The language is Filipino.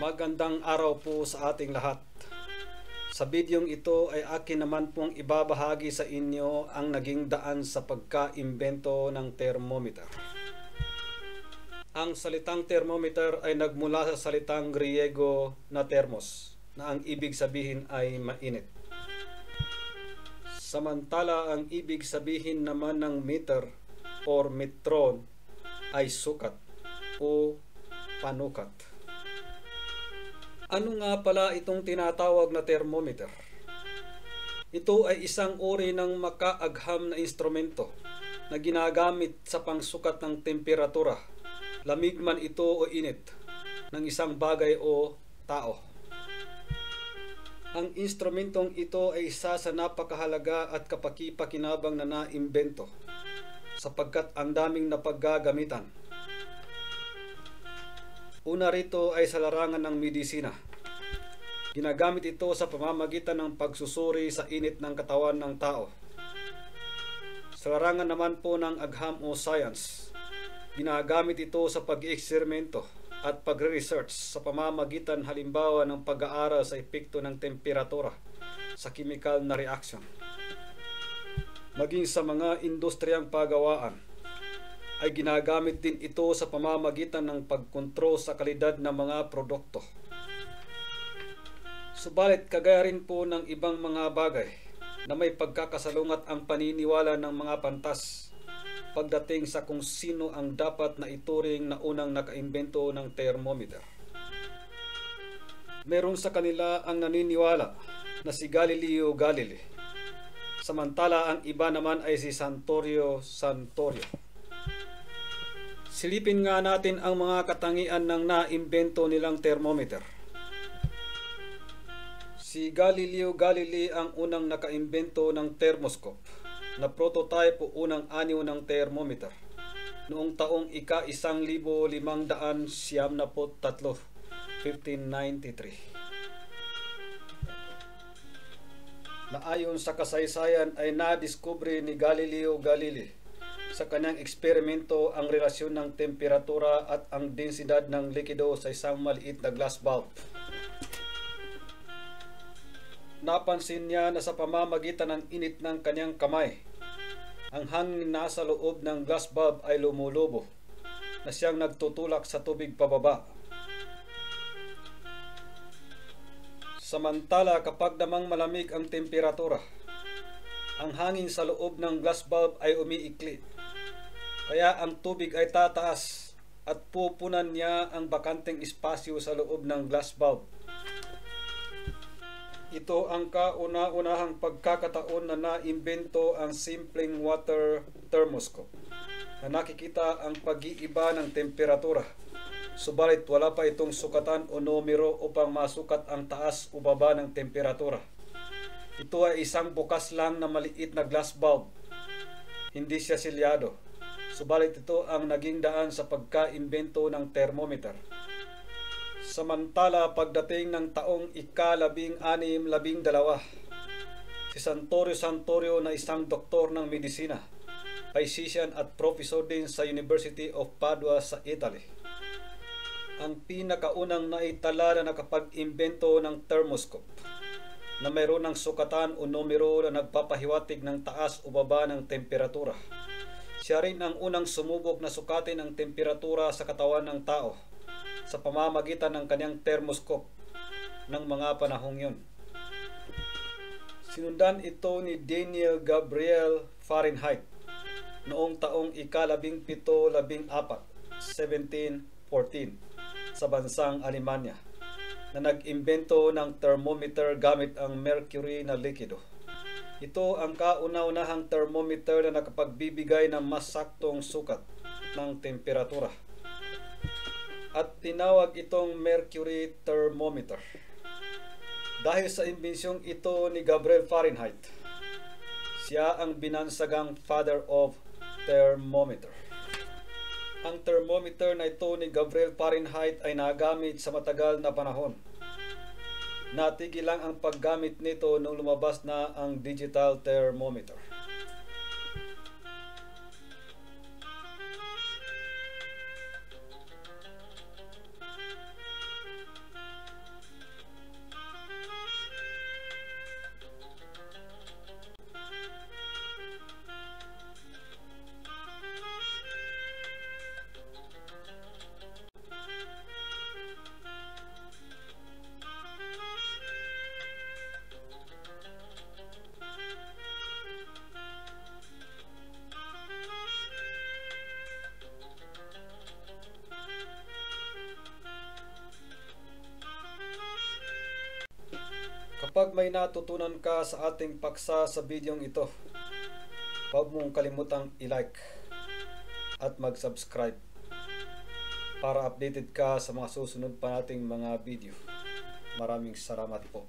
Magandang araw po sa ating lahat. Sa bidyong ito ay akin naman pong ibabahagi sa inyo ang naging daan sa pagka-imbento ng thermometer. Ang salitang thermometer ay nagmula sa salitang Griego na thermos, na ang ibig sabihin ay mainit. Samantala ang ibig sabihin naman ng meter or metron ay sukat o panukat. Ano nga pala itong tinatawag na thermometer? Ito ay isang uri ng makaagham na instrumento na ginagamit sa pangsukat ng temperatura, lamig man ito o init, ng isang bagay o tao. Ang instrumentong ito ay isa sa napakahalaga at kapaki-pakinabang na naimbento sapagkat ang daming napaggagamitan. Una rito ay sa larangan ng medisina. Ginagamit ito sa pamamagitan ng pagsusuri sa init ng katawan ng tao. Sa larangan naman po ng agham o science, ginagamit ito sa pag-eksperimento at pagre-research sa pamamagitan halimbawa ng pag-aaral sa epekto ng temperatura sa chemical na reaction. Maging sa mga industriyang pagawaan, ay ginagamit din ito sa pamamagitan ng pagkontrol sa kalidad ng mga produkto. Subalit kagaya rin po ng ibang mga bagay na may pagkakasalungat ang paniniwala ng mga pantas pagdating sa kung sino ang dapat na ituring na unang nakaimbento ng thermometer. Meron sa kanila ang naniniwala na si Galileo Galilei, samantala ang iba naman ay si Santorio Santorio. Silipin nga natin ang mga katangian ng naimbento nilang thermometer. Si Galileo Galilei ang unang nakaimbento ng thermoscope na prototype o unang anyo ng thermometer noong taong ika-1593, 1593. Na ayon sa kasaysayan ay nadiskubre ni Galileo Galilei sa kanyang eksperimento ang relasyon ng temperatura at ang densidad ng likido sa isang maliit na glass bulb. Napansin niya na sa pamamagitan ng init ng kanyang kamay, ang hangin nasa loob ng glass bulb ay lumulubo na siyang nagtutulak sa tubig pababa. Samantala kapag namang malamig ang temperatura, ang hangin sa loob ng glass bulb ay umiikli. Kaya ang tubig ay tataas at pupunan niya ang bakanteng espasyo sa loob ng glass bulb. Ito ang kauna-unahang pagkakataon na naimbento ang simpleng water thermoscope na nakikita ang pag-iiba ng temperatura. Subalit wala pa itong sukatan o numero upang masukat ang taas o baba ng temperatura. Ito ay isang bukas lang na maliit na glass bulb. Hindi siya selyado. Subalit ito ang naging daan sa pagka-imbento ng thermometer. Samantala pagdating ng taong ika-1612, si Santorio Santorio na isang doktor ng medisina, physician at professor din sa University of Padua sa Italy, ang pinakaunang naitala na nakapag-imbento ng thermoscope na mayroon ng sukatan o numero na nagpapahiwatig ng taas o baba ng temperatura. Siya rin ang unang sumubok na sukatin ang temperatura sa katawan ng tao sa pamamagitan ng kanyang thermoscope ng mga panahong yun. Sinundan ito ni Daniel Gabriel Fahrenheit noong taong ika-1714, 1714, sa bansang Alemanya, na nag-imbento ng thermometer gamit ang mercury na likido. Ito ang kauna-unahang thermometer na nakapagbibigay ng mas saktong sukat ng temperatura. At tinawag itong mercury thermometer dahil sa imbensyong ito ni Gabriel Fahrenheit. Siya ang binansagang father of thermometer. Ang thermometer na ito ni Gabriel Fahrenheit ay nagamit sa matagal na panahon. Natigil lang ang paggamit nito nung lumabas na ang digital thermometer. Kapag may natutunan ka sa ating paksa sa bidyong ito, huwag mong kalimutang i-like at mag-subscribe para updated ka sa mga susunod pa nating mga video. Maraming salamat po.